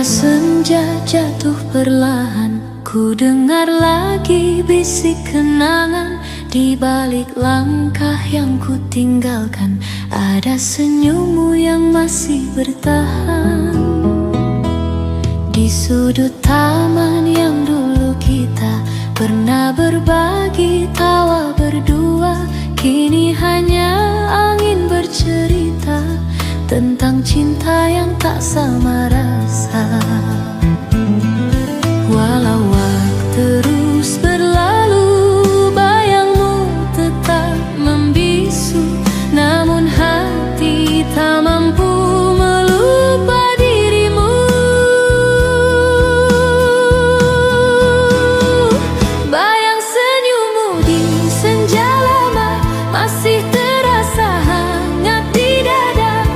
Senja jatuh perlahan, ku dengar lagi bisik kenangan. Di balik langkah yang ku tinggalkan, ada senyummu yang masih bertahan. Di sudut taman yang dulu kita pernah berbagi tawa berdua, kini hanya angin bercerita tentang cinta yang tak sama rasa. Walau waktu terus berlalu, bayangmu tetap membisu, namun hati tak mampu melupa dirimu. Bayang senyummu di senja lama masih terasa hangat di dada.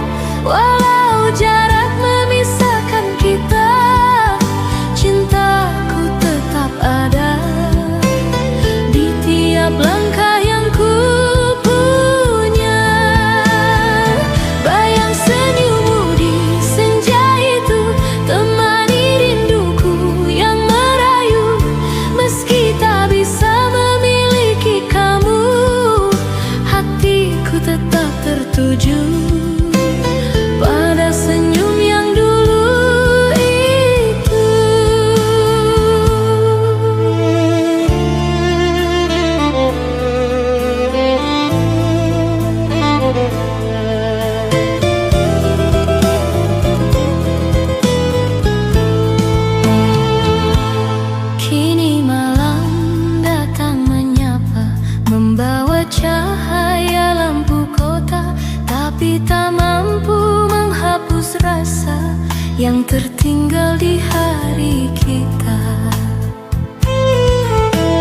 Walau jarak memisahkan kita, cintaku tetap ada. Di tiap langkah yang ku punya, bayang senyummu di senja itu temani rinduku yang merayu. Meski tak bisa memiliki kamu, hatiku tetap tertuju pada senyum yang dulu itu. Kini malam datang menyapa, membawa cahaya lampu kota, tapi tak mampu menghapus rasa yang tertinggal di hari kita.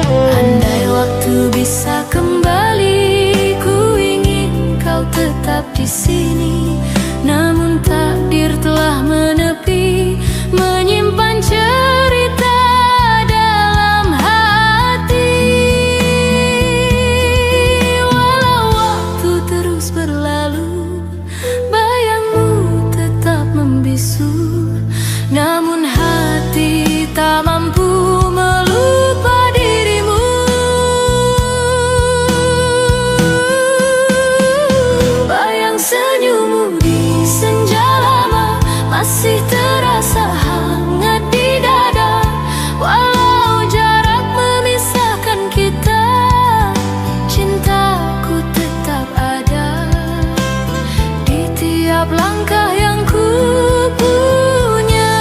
Andai waktu bisa kembali, ku ingin kau tetap di sini. Namun takdir telah menepi, menyimpan cerita dalam hati. Walau waktu terus berlalu, bayangmu tetap membisu, namun hati tak mampu melupa dirimu. Bayang senyummu di senja lama masih terasa hangat di dada. Walau jarak memisahkan kita, cintaku tetap ada. Di tiap langkah yang ku punya,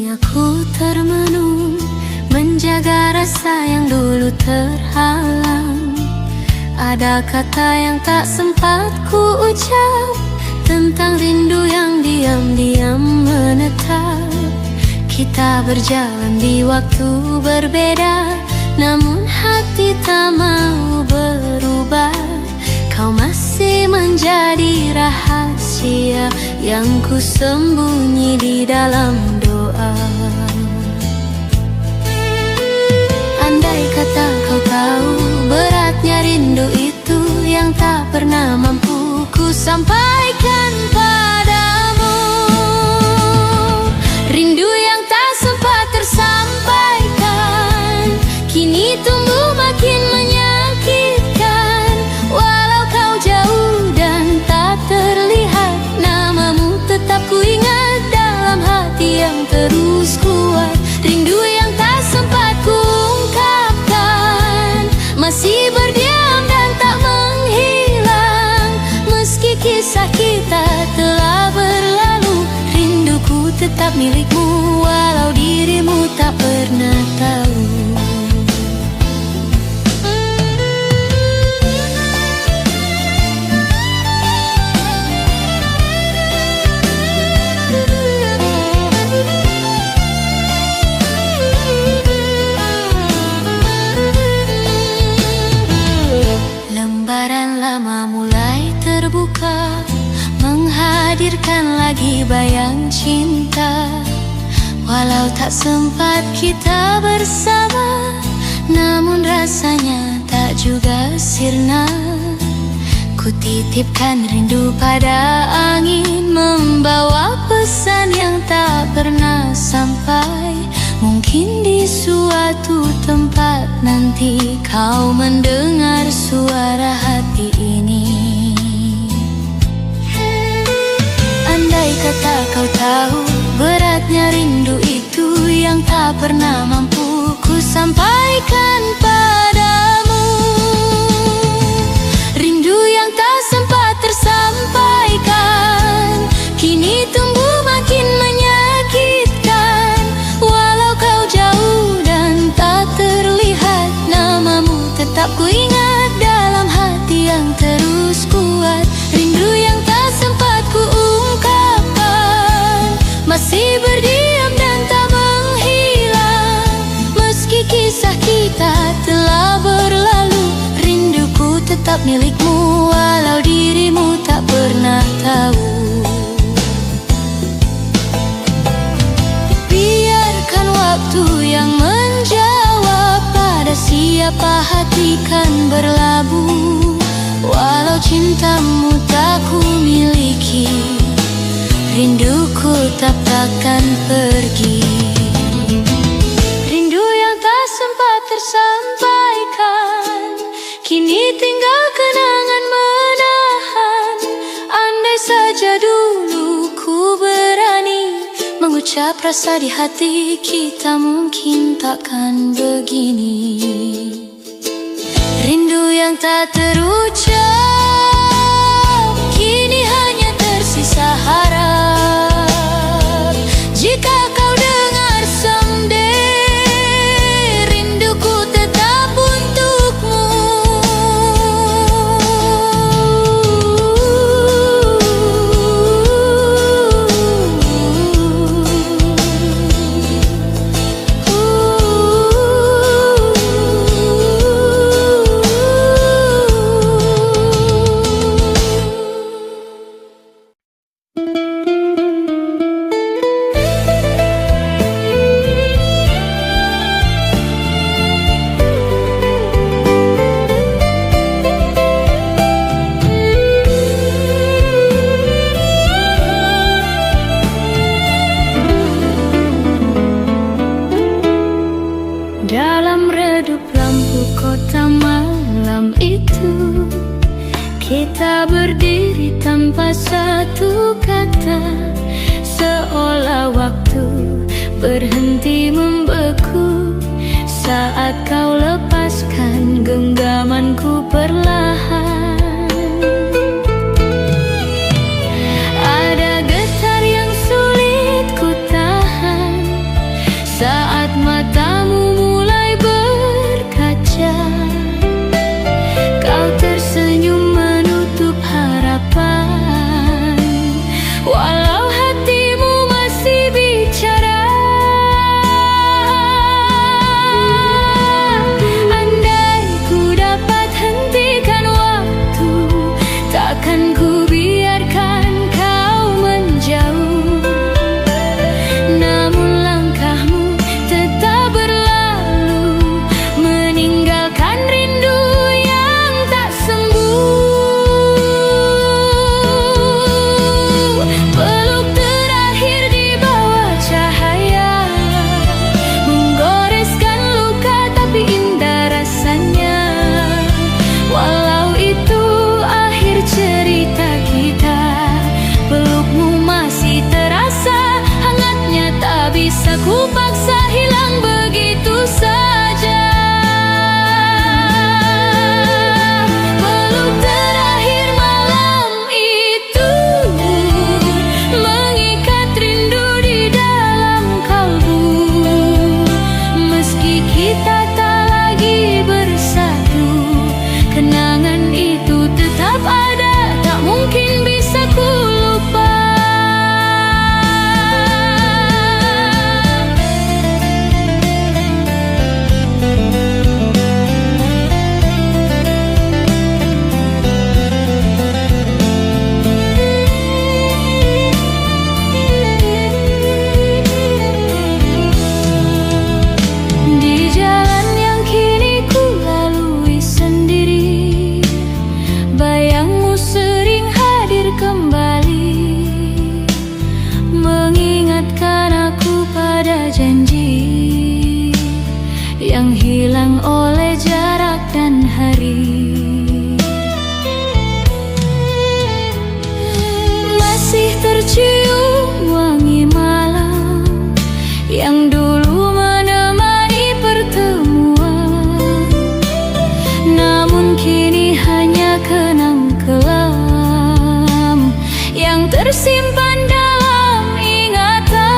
kini aku termenung, menjaga rasa yang dulu terhalang. Ada kata yang tak sempat ku ucap, tentang rindu yang diam-diam menetap. Kita berjalan di waktu berbeda, namun hati tak mau berubah. Kau masih menjadi rahasia yang ku sembunyi di dalam doa. Andai kata kau tahu beratnya rindu itu, yang tak pernah mampu ku sampaikan padamu. Rindu yang tak sempat tersampaikan, kini tumbuh makin menyakitkan. Walau kau jauh dan tak terlihat, namamu tetap ku ingat dalam hati yang terus kuat. Rindu yang tak sempat ku ungkapkan, masih berdiam dan tak menghilang. Meski kisah kita telah berlalu, rinduku tetap milikmu, walau dirimu tak pernah tahu. Lembaran lama mulai terbuka, menghadirkan lagi bayang cinta. Walau tak sempat kita bersama, namun rasanya tak juga sirna. Ku titipkan rindu pada angin, membawa pesan yang tak pernah sampai. Mungkin di suatu tempat nanti kau mendengar suara hati ini. Andai kata kau tahu beratnya rindu itu, yang tak pernah mampu ku sampaikan padamu. Rindu yang tak sempat tersampaikan, kini tumbuh makin menyakitkan. Walau kau jauh dan tak terlihat, namamu tetap ku ingat dalam hati yang terus kuat. Rindu yang tak sempat ku ungkapkan, masih berdiam dan tak menghilang. Meski kisah kita telah berlalu, rinduku tetap milikmu, walau dirimu tak pernah tahu. Biarkan waktu yang menjawab pada siapa hati kan berlabuh. Walau cintamu tak ku miliki, rinduku tetap takkan pergi. Rindu yang tak sempat tersampaikan, kini tinggal kenangan menahan. Andai saja dulu ku berani mengucap rasa di hati kita, mungkin takkan begini. Rindu yang tak terucap, kini hanya tersisa harap. Jika kau dengar someday, rinduku tetap untukmu. Dalam redup lampu kota malam itu, kita berdiri tanpa satu kata, seolah waktu berhenti membeku saat kau lepaskan genggamanku perlahan. Ada getar yang sulit ku tahan, paksa hilang begitu saja. Peluk terakhir malam itu mengikat rindu di dalam kalbu. Meski kita tak lagi bersatu, kenangan itu tetap ada, tak mungkin bisa ku lupa. Di jalan yang kini ku lalui sendiri, bayangmu sering hadir kembali, mengingatkan aku pada janji yang hilang oleh jarak dan hari. Masih tercium wangi malam yang dulu menemani pertemuan, namun kini hanya kenang kelam yang tersimpan dalam ingatan.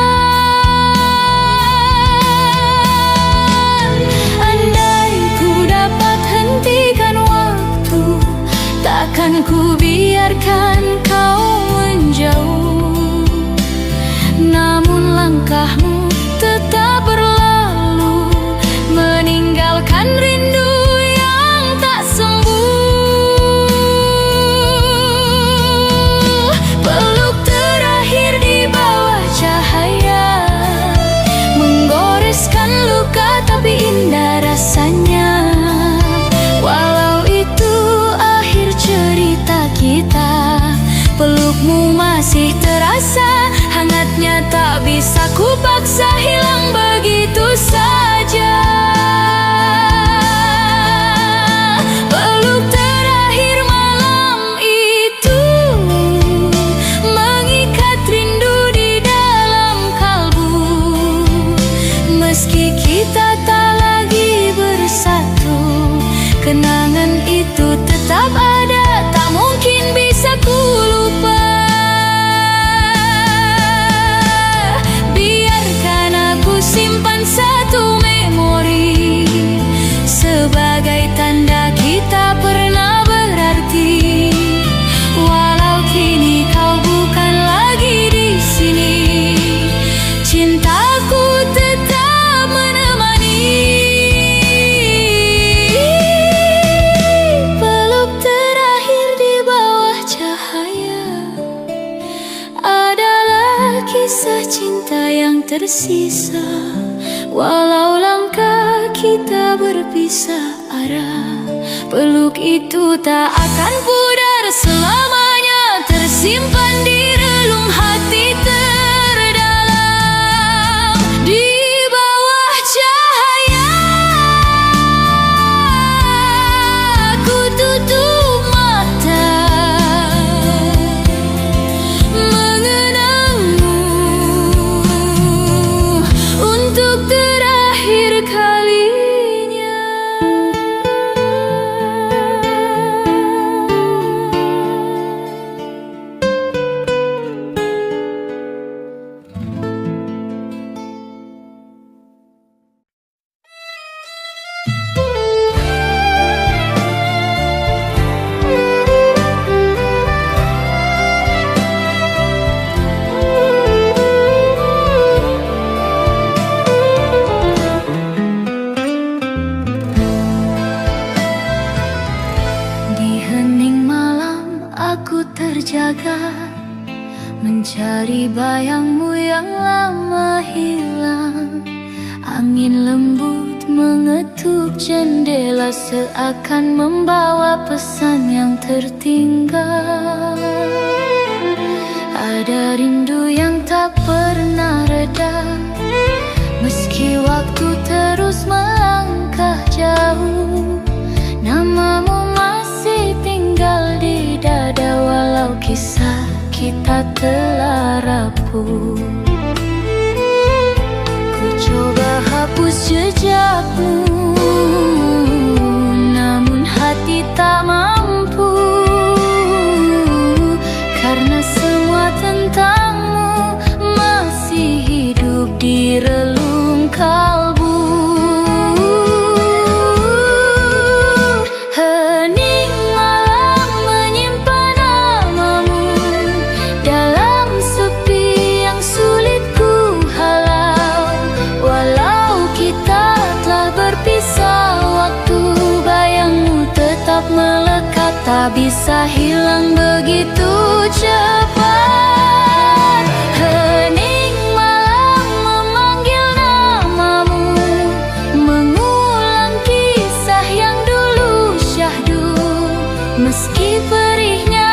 Andai ku dapat hentikan waktu, takkan ku biarkan kau menjauh. Namun langkahmu tetap berlalu, meninggalkan rindu yang tak sembuh. Peluk terakhir di bawah cahaya, menggoreskan luka tapi indah rasanya. Walau itu akhir cerita kita, pelukmu masih terasa hangatnya, tak bisa ku paksa hilang begitu saja. Peluk terakhir malam itu mengikat rindu di dalam kalbu. Meski kita tak lagi bersatu, kenangan itu tetap ada, tak mungkin bisa ku lupa. Biarkan aku simpan satu memori sebagai tanda kita pernah berarti. Walau kini kau bukan lagi di sini, cintaku tetap menemani. Peluk terakhir di bawah cahaya adalah kisah cinta yang tersisa. Walau langkah kita berpisah arah, peluk itu tak akan pudar selamanya, tersimpan di relung hati terdalam. Di bawah cahaya ku tutup mata, mengenangmu untuk terakhir kalinya. terjaga, mencari bayangmu yang lama hilang. Angin lembut mengetuk jendela, seakan membawa pesan yang tertinggal. Ada rindu yang tak pernah reda, meski waktu terus melangkah jauh. Namamu masih tinggal di dada, walau kisah kita telah rapuh. Ku hapus jejakmu, namun hati tak mampu, karena semua tentangmu masih hidup di relung kalbu. Hening malam menyimpan namamu dalam sepi yang sulit ku halau. Walau kita telah berpisah, waktu bayangmu tetap melekat, tak bisa hilang begitu cepat. Hening malam memanggil namamu, mengulang kisah yang dulu syahdu. Meski perihnya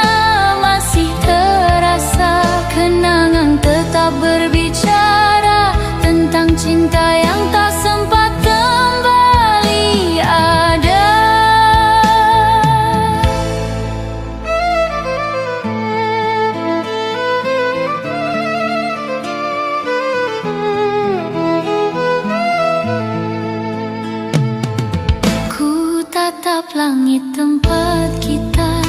masih terasa, kenangan tetap berbicara tentang cinta yang tak sempat kembali ada. Ku tatap langit tempat kita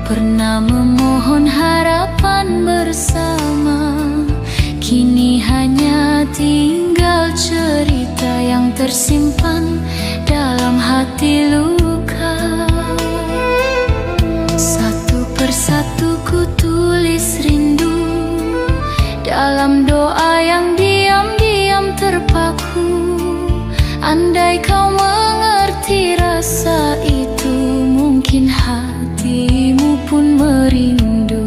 pernah memohon harapan bersama. Kini hanya tinggal cerita yang tersimpan dalam hati luka. Satu persatu ku tulis rindu dalam doa yang diam-diam terpaku. Andai kau mengerti rasa itu, mungkin hatimu pun merindu.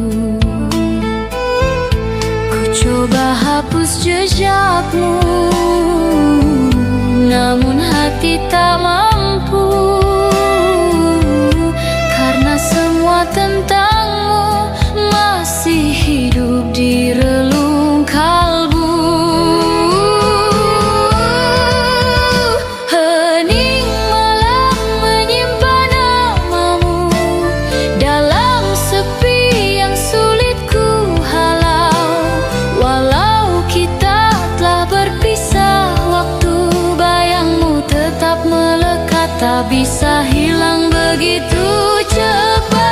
Ku coba hapus jejakmu, namun hati tak mampu, karena semua tentangmu masih hidup di relung kalbu. Hening malam menyimpan namamu dalam sepi yang sulit ku halau. Walau kita telah berpisah, waktu bayangmu tetap melekat, tak bisa hilang begitu cepat.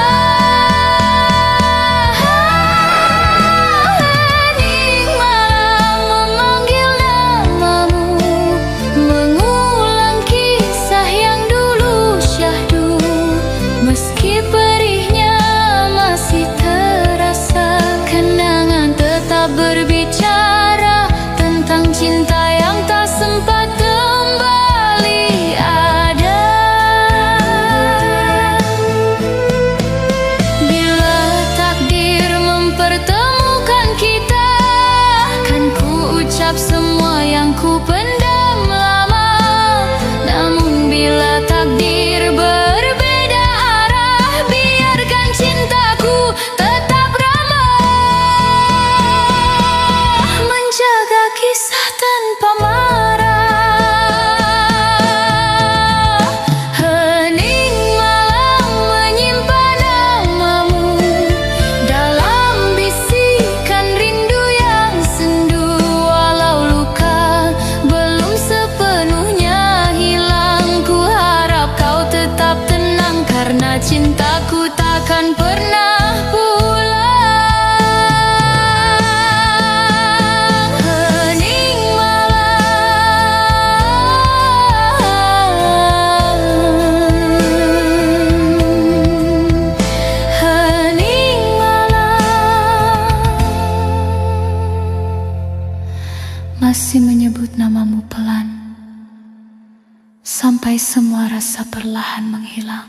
Hening malam memanggil namamu, mengulang kisah yang dulu syahdu. Meski perihnya masih terasa, kenangan tetap berbicara tentang cinta yang tak sempat kembali ada. Bila takdir mempertemukan kita, kan ku ucap semua yang ku pendam lama. Namun bila takdir berbeda arah, biarkan cintaku tetap ramah, menjaga kisah tanpa marah. Hening malam menyimpan namamu dalam bisikan rindu yang sendu. Walau luka belum sepenuhnya hilang, ku harap kau tetap tenang, karena cintaku takkan pernah pulang. Hening malam, hening malam, masih menyebut namamu pelan, sampai semua rasa perlahan menghilang.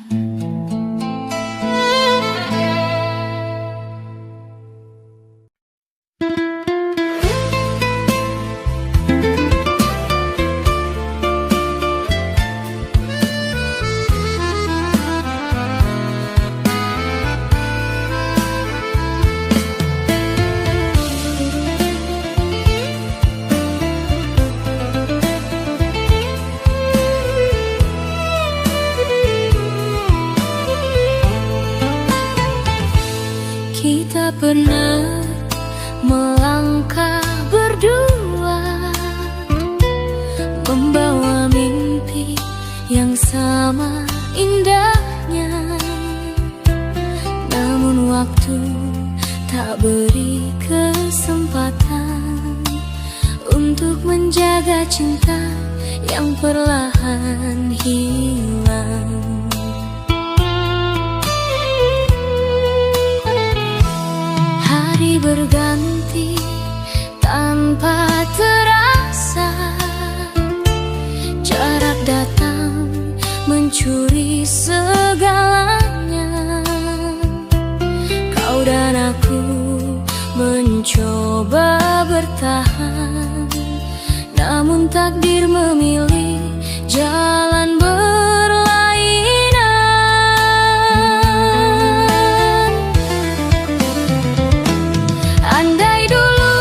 bersama indahnya. Namun waktu tak beri kesempatan untuk menjaga cinta yang perlahan hilang. Hari berganti tanpa terasa, jarak datang mencuri segalanya. Kau dan aku mencoba bertahan, namun takdir memilih jalan berlainan. Andai dulu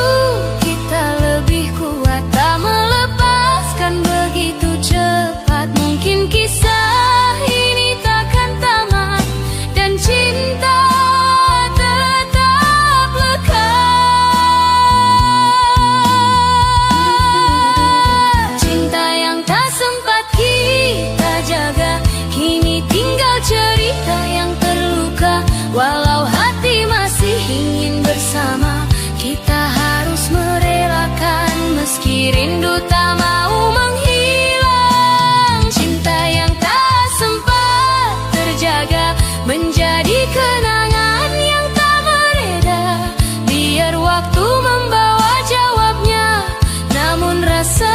kita lebih kuat, tak melepaskan begitu cepat, mungkin kisah ini takkan tamat dan cinta tetap lekat. Cinta yang tak sempat kita jaga, kini tinggal cerita yang terluka. Walau hati masih ingin bersama, kita harus merelakan meski rindu tak mau menghilang. Cinta yang tak sempat terjaga menjadi kenangan yang tak mereda. Biar waktu membawa jawabnya, namun rasa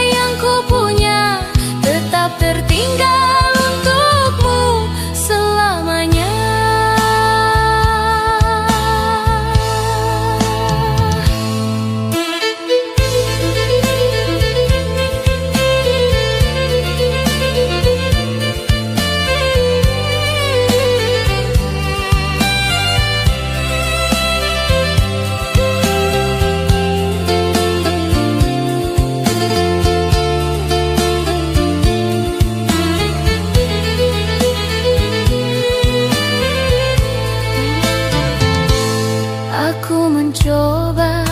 yang ku punya tetap tertinggal untukmu selamanya. Aku mencoba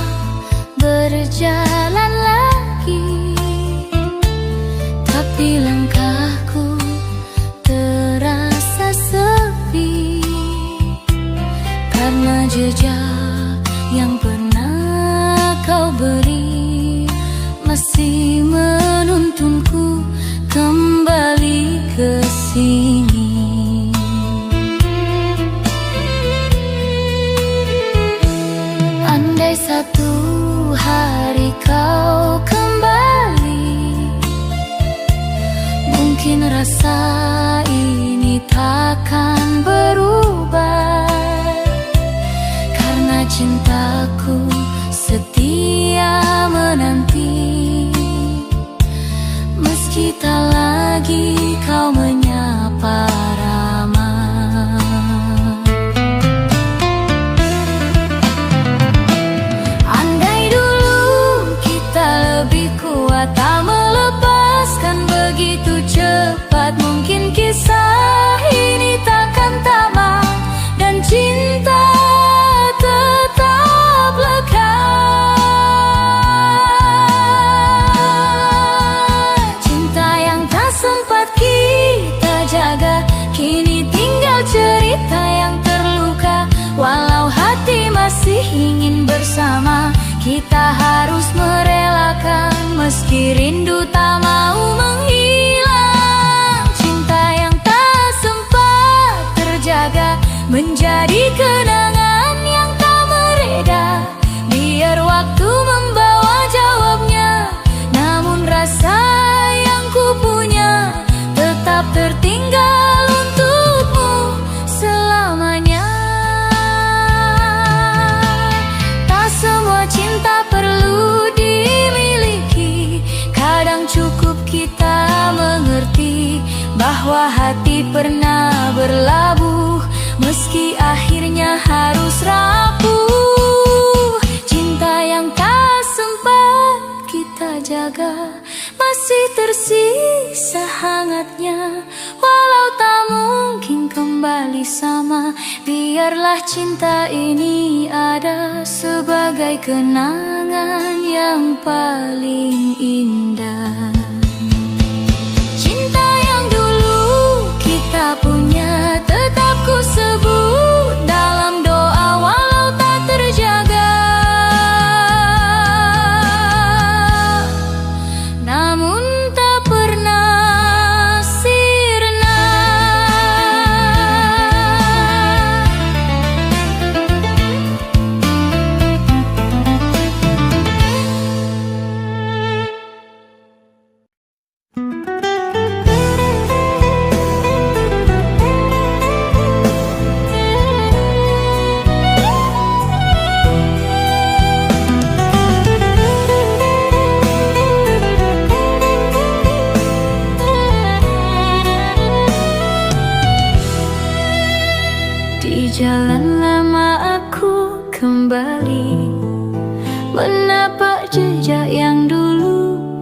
berjalan lagi, tapi langkahku terasa sepi, karena jejak yang pernah kau beri masih menuntunku kembali ke sini. Andai satu hari kau kembali, mungkin rasa ini takkan berubah, karena cintaku setia menanti. Meski tak lagi kau menyapa ramah, tak melepaskan begitu cepat, mungkin kisah ini takkan tamat dan cinta tetap lekat. Cinta yang tak sempat kita jaga, kini tinggal cerita yang terluka. Walau hati masih ingin bersama, kita harus merelakan meski rindu tak mau menghilang. Cinta yang tak sempat terjaga menjadi kenangan yang tak mereda. Biar waktu membawa jawabnya, namun rasa yang ku punya tetap tertinggal untukmu selamanya. Tak semua cinta perlu dimiliki, kadang cukup kita mengerti bahwa hati pernah berlabuh meski akhirnya harus rapuh. Cinta yang tak sempat kita jaga masih tersisa hangatnya. Walau tak mungkin kembali sama, biarlah cinta ini ada sebagai kenangan yang paling indah. Cinta yang dulu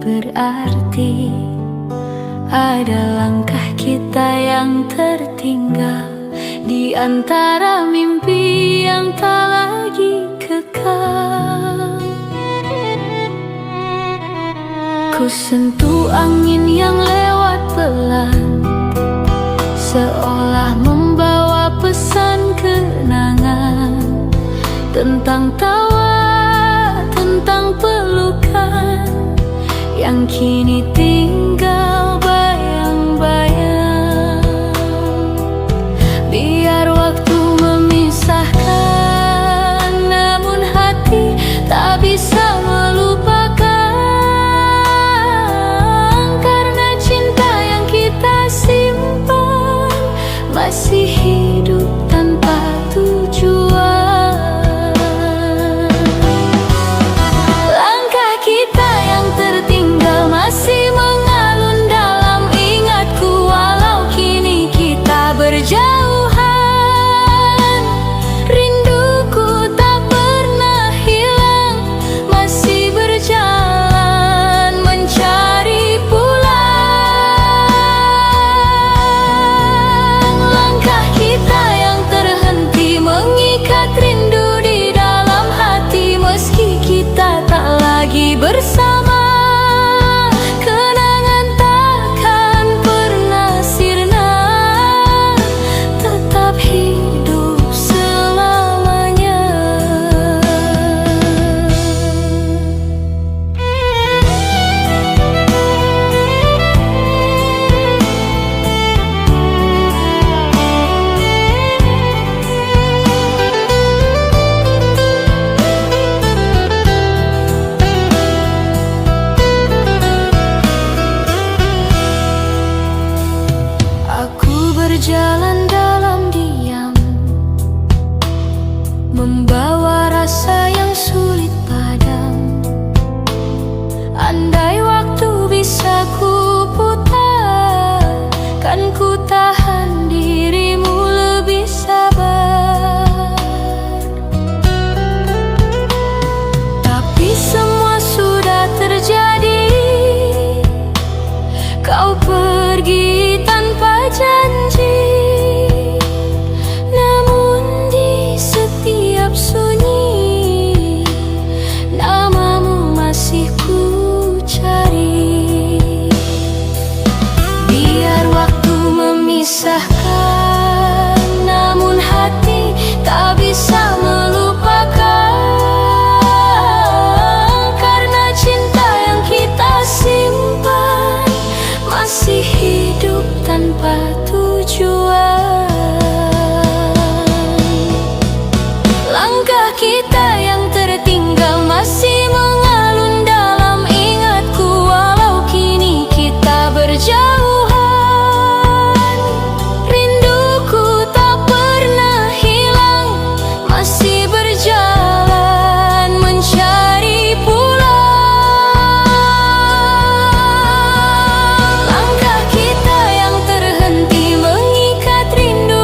berarti ada langkah kita yang tertinggal di antara mimpi yang tak lagi kekal. Ku sentuh angin yang lewat pelan, seolah membawa pesan kenangan tentang tawa, tentang pelukan yang kini tinggal bayang-bayang. Biar waktu memisahkan, namun hati tak bisa melupakan, karena cinta yang kita simpan masih hidup tanpa tujuan. Langkah kita yang tertinggal masih mengalun dalam ingatku, walau kini kita berjauhan. Rinduku tak pernah hilang, masih berjalan mencari pulang. Langkah kita yang terhenti mengikat rindu di dalam hati, meski kita tak lagi bersama. Kenangan takkan pernah sirna, tetap hidup selamanya. Aku berjalan dalam diam, membawa rasa yang sulit padam. Andai waktu bisa ku putar, kan ku tahan dirimu lebih sabar. Tapi semua sudah terjadi, kau pergi tanpa janji. Namun di setiap sunyi, namamu masih ku cari. Biar waktu memisahkan, namun hati tak bisa melupakan, karena cinta yang kita simpan masih hidup tanpa tujuan. Langkah kita yang tertinggal masih mengalun dalam ingatku, walau kini kita berjauhan. Rinduku tak pernah hilang, masih berjalan mencari pulang. Langkah kita yang terhenti mengikat rindu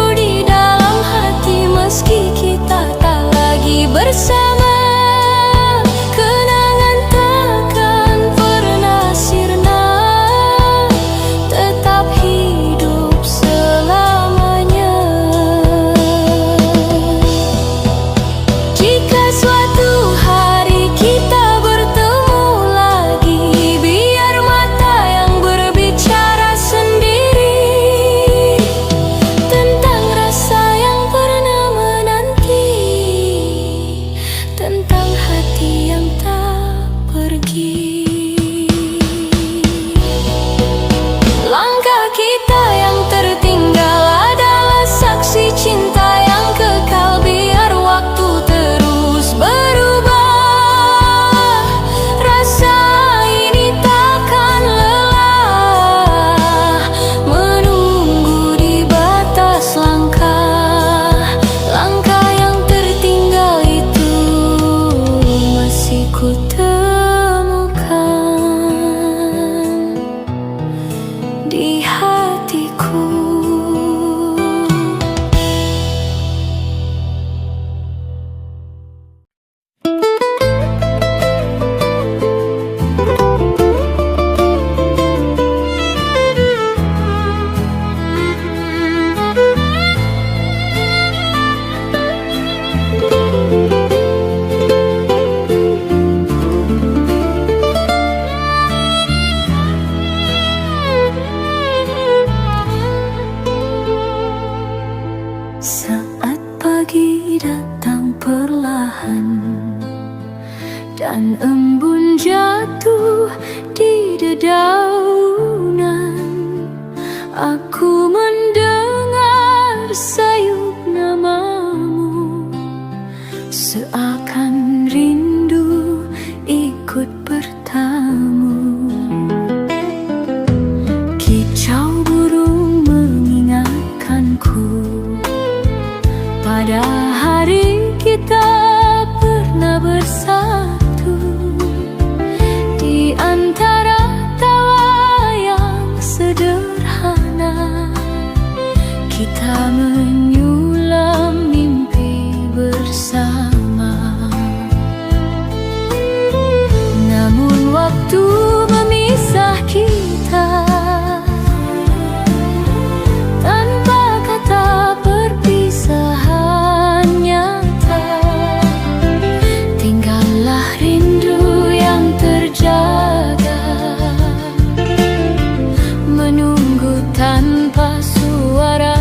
tanpa suara.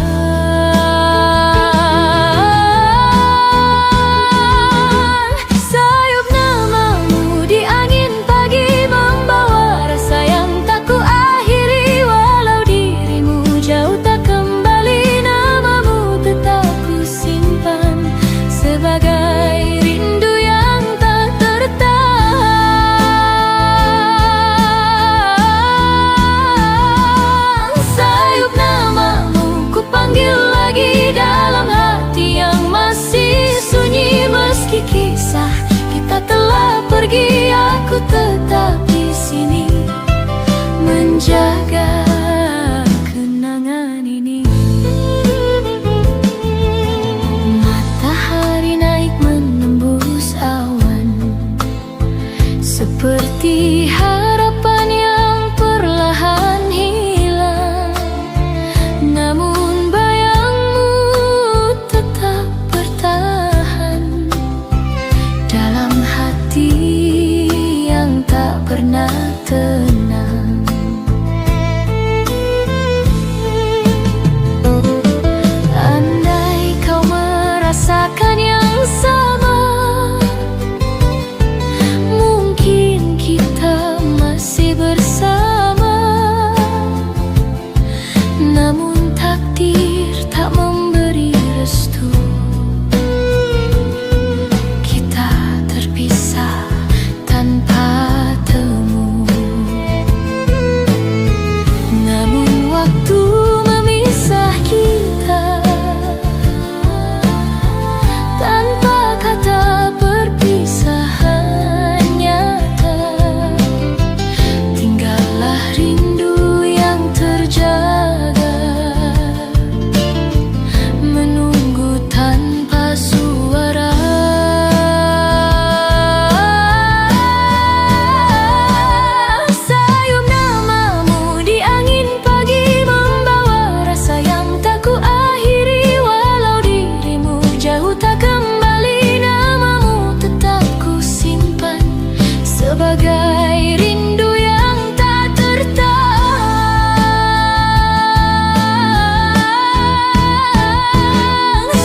Sayup namamu di angin pagi membawa rasa yang tak kuakhiri. Walau dirimu jauh tak kembali, namamu tetap ku simpan sebagai rindu yang tak tertahan. Sayup namamu ku panggil lagi dalam hati yang masih sunyi. Meski kisah kita telah pergi, aku tetap di sini menjaga kenangan ini. Matahari naik menembus awan, seperti harapan yang perlahan hilang. Namun bayangmu tetap bertahan dalam hati yang tak pernah tenang. Andai kau merasakan yang sama, mungkin kita masih bersama. Namun takdir tak memberi restu, kita terpisah tanpa temu. Namun waktu memisah kita tanpa kata perpisahan nyata. Tinggallah rindu yang terjaga, menunggu tanpa suara. Sayup namamu di angin pagi membawa rasa yang tak kuakhiri. Walau dirimu jauh tak kembali, namamu tetap ku simpan sebagai rindu yang tak tertahan.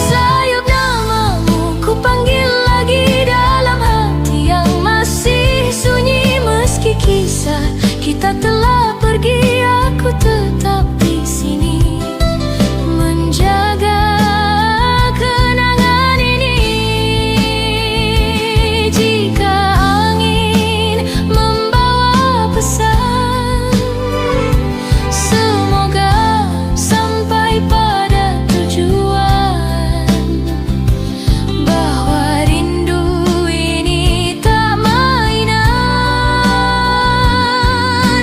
Sayup namamu ku panggil lagi dalam hati yang masih sunyi. Meski kisah kita telah pergi, aku tetap di sini menjaga kenangan ini. Jika angin membawa pesan, semoga sampai pada tujuan. Bahwa rindu ini tak mainan,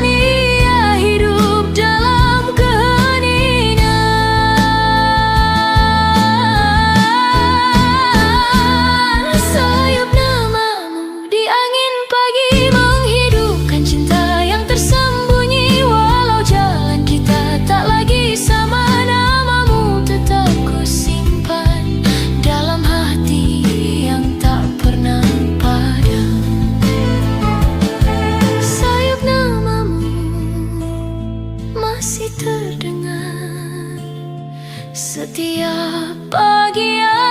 ia hidup dalam keheningan. Sayup namamu di angin pagi menghidupkan cinta yang tersembunyi. Walau jalan kita tak lagi sama, namamu tetap ku simpan dalam hati yang tak pernah padam. Sayup namamu masih terdengar setiap pagi yang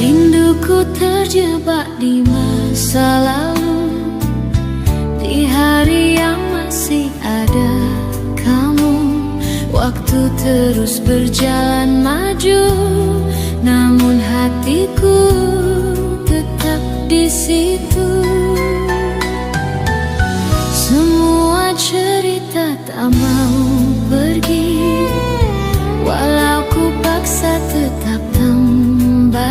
rinduku terjebak di masa lalu. Di hari yang masih ada kamu, waktu terus berjalan maju. Namun hatiku tetap di situ. Semua cerita tak mau pergi, walau ku paksa tetap kembali.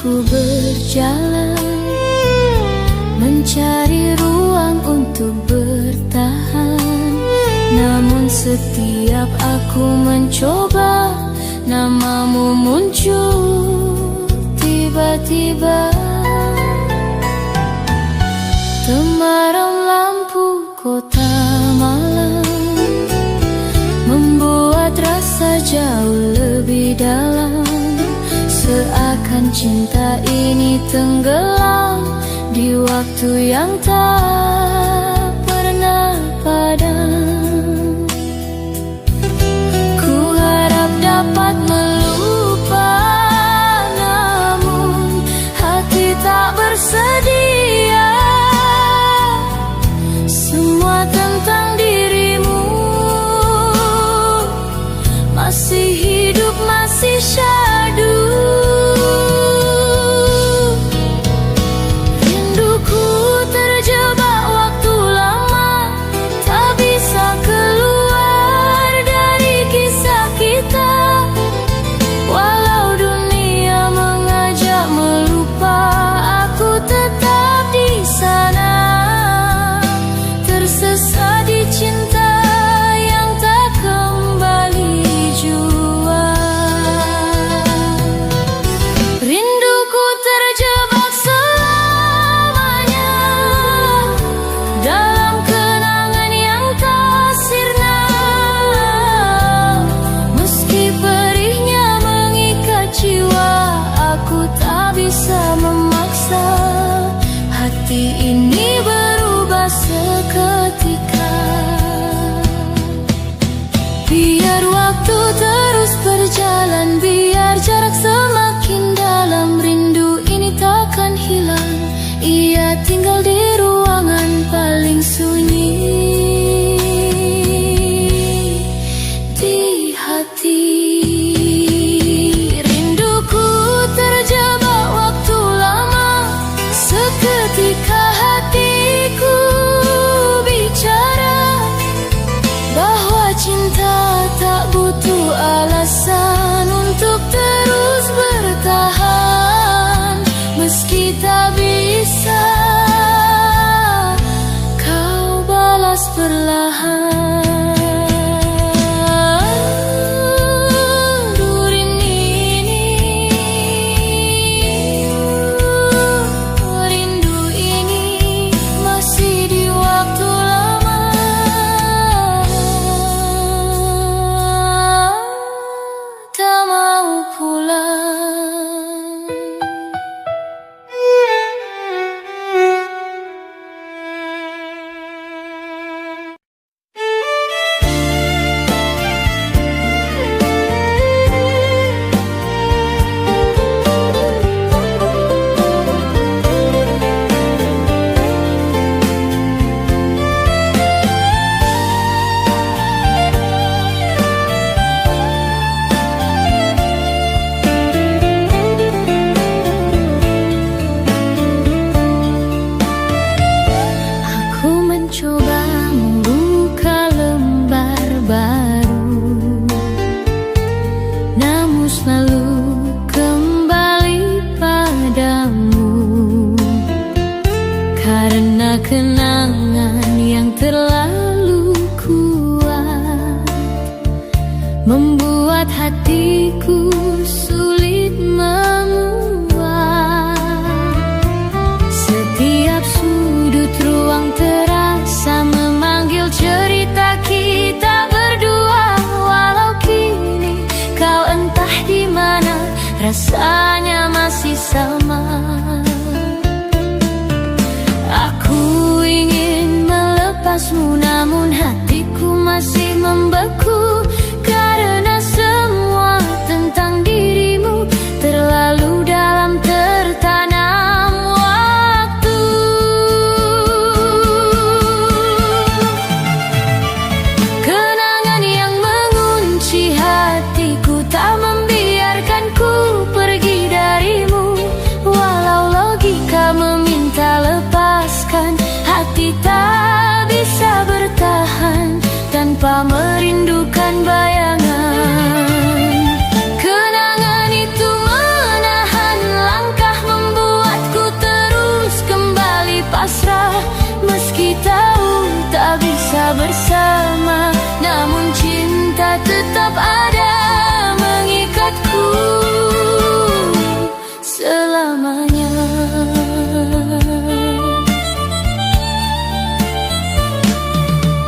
Aku berjalan mencari ruang untuk bertahan, namun setiap aku mencoba, namamu muncul tiba-tiba. Temaram lampu kota malam membuat rasa jauh lebih dalam, seakan cinta ini tenggelam di waktu yang tak pernah padam. Ku harap dapat melupa, namun hati tak bersedia. Semua tentang dirimu masih hidup, masih syahdu. Rinduku terjebak waktu lama, tak bisa keluar dari kisah kita. Walau dunia mengajak melupa, aku tetap di sana, tersesat di cinta yang tak kembali jua. Rinduku terjebak selamanya dalam kenangan yang tak sirna. Meski perihnya mengikat jiwa, aku tak bisa memaksa hati ini berubah seketika. Biar waktu terus berjalan, biar jarak semakin dalam, rindu ini takkan hilang. Ia tinggal di ruangan paling sunyi di hati. Rinduku terjebak waktu lama, seketika hatiku bicara bahwa cinta tak butuh alasan untuk terus bertahan. Meski tak bisa kau balas perlahan. Rindu ini masih di waktu lama, tak mau pulang. Aku mencoba membuka lembar baru, namun selalu kembali padamu. Karena kenangan yang terlalu kuat membuat hatiku sulit memuat. Setiap sudut ruang terasa memanggil cerita kita berdua. Walau kini kau entah di mana, rasanya masih sama. Aku ingin melepasmu, namun hatiku masih membeku. Karena semua tentang dirimu terlalu dalam, tertanam waktu. Kenangan yang mengunci hatiku tak membiarkanku pergi darimu. Walau logika meminta lepaskan, hati tak bisa bertahan tanpa merindukan. bersama, namun cinta tetap ada mengikatku selamanya.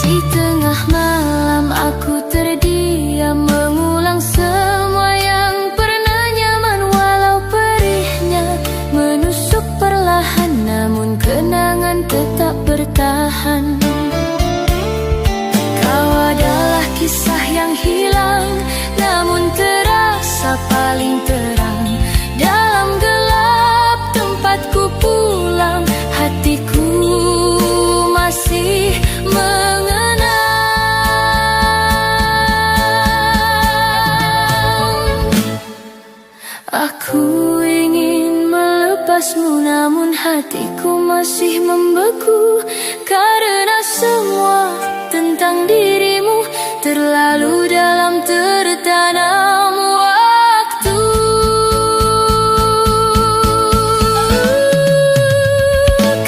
Di tengah malam aku terdiam mengulang semua yang pernah nyaman, walau perihnya menusuk perlahan, namun kenangan tetap bertahan. Kau adalah kisah yang hilang, namun terasa paling terang. Dalam gelap tempatku pulang, hatiku masih mengenang. Aku ingin melepasmu, namun hatiku masih membeku, karena semua tentang dirimu terlalu dalam tertanam waktu.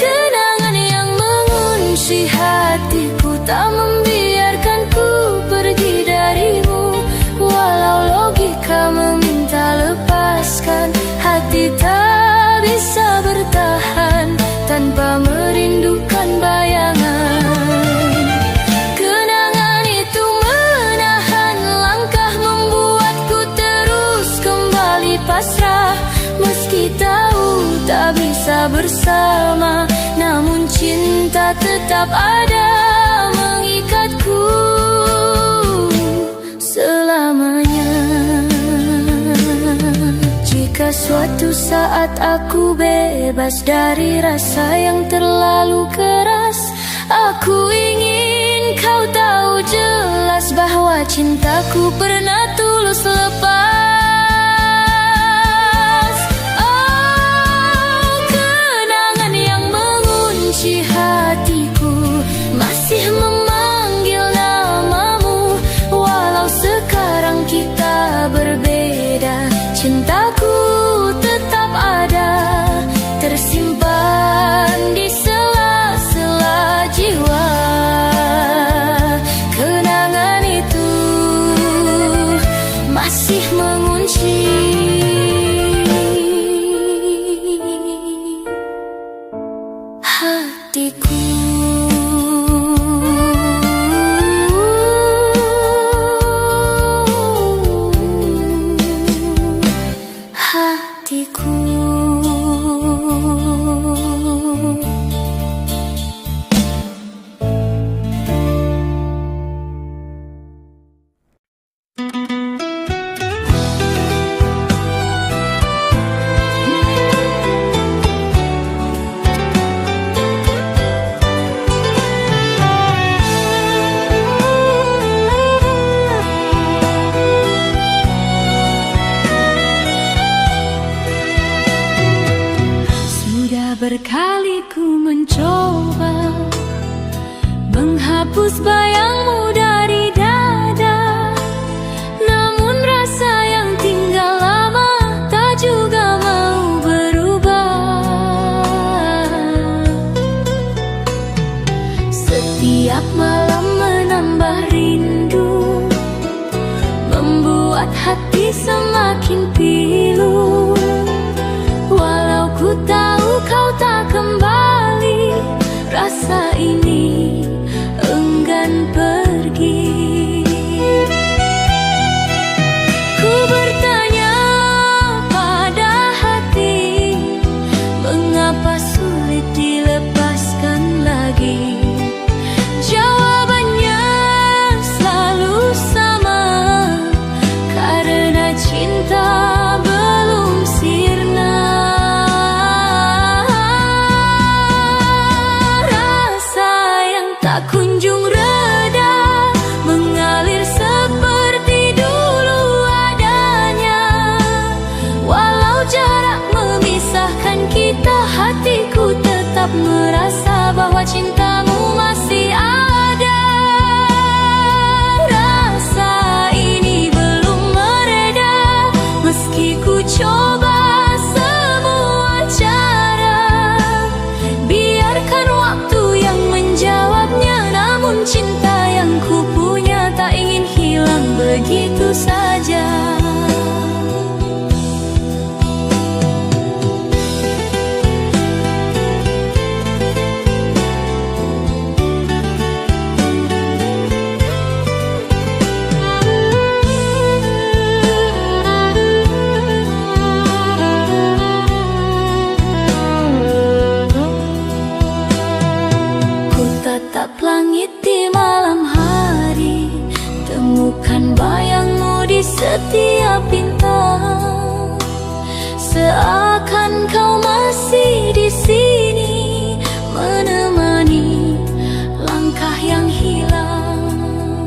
Kenangan yang mengunci hatiku tak membiarkanku pergi darimu, walau logika meminta lepaskan, hati tak bisa bertahan tanpa merindukan bayangan. Kenangan itu menahan langkah, membuatku terus kembali pasrah. Meski tahu tak bisa bersama, namun cinta tetap ada mengikatku selamanya. Jika suatu saat aku bebas dari rasa yang terlalu keras, aku ingin kau tahu jelas bahwa cintaku pernah tulus lepas. Oh, kenangan yang mengunci hatiku masih memanggil namamu, walau sekarang kita berbeda, cintaku tetap ada, tersimpan di sela-sela jiwa. Kenangan itu masih mengunci hatiku. Berkali ku mencoba menghapus bayangmu dari dada, namun rasa yang tinggal lama tak juga mau berubah. Setiap malam menambah rindu, membuat hati semakin pilu. Walau ku tahu kau tak kembali, rasa ini enggan pergi. Ku bertanya pada hati, mengapa sulit dilepaskan lagi? Jawabannya selalu sama, karena cinta belum sirna. Tak kunjung reda, mengalir seperti dulu adanya. Walau jarak memisahkan kita, hatiku tetap merasa bahwa cintamu masih ada. Rasa ini belum mereda, meski ku coba semua cara. Biarkan waktu yang menjawabnya, namun cinta yang begitu saja. Tatap langit di malam hari, temukan bayangmu di setiap bintang. Seakan kau masih di sini, menemani langkah yang hilang.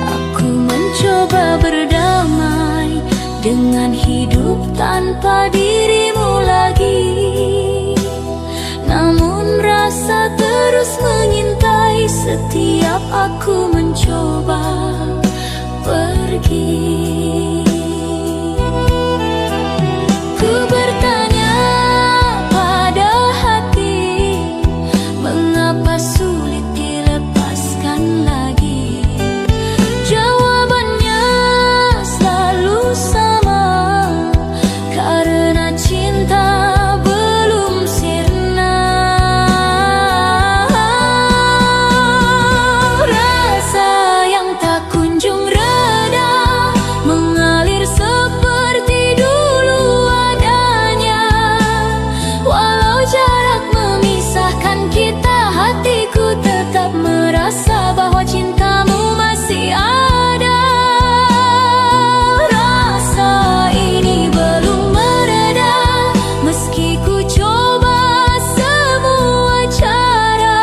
Aku mencoba berdamai dengan hidup tanpa dirimu lagi, namun rasa terus mengintai setiap aku mencoba pergi. Ku bertanya pada hati, mengapa sulit dilepaskan lagi? Jawabannya selalu sama, karena cinta bahwa cintamu masih ada. Rasa ini belum mereda, meski ku coba semua cara.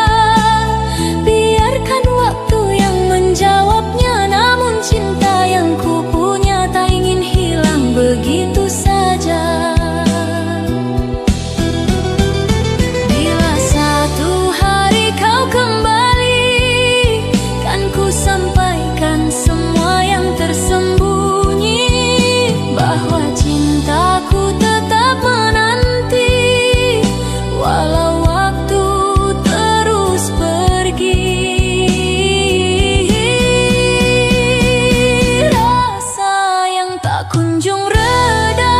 Biarkan waktu yang menjawabnya, namun cinta yang ku punya tak ingin hilang begitu saja. Bila satu hari kau kembali, sampaikan semua yang tersembunyi, bahwa cintaku tetap menanti, walau waktu terus pergi. Rasa yang tak kunjung reda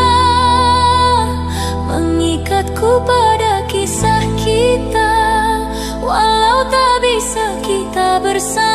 mengikatku pada kisah kita, walau tak bisa kita bersama.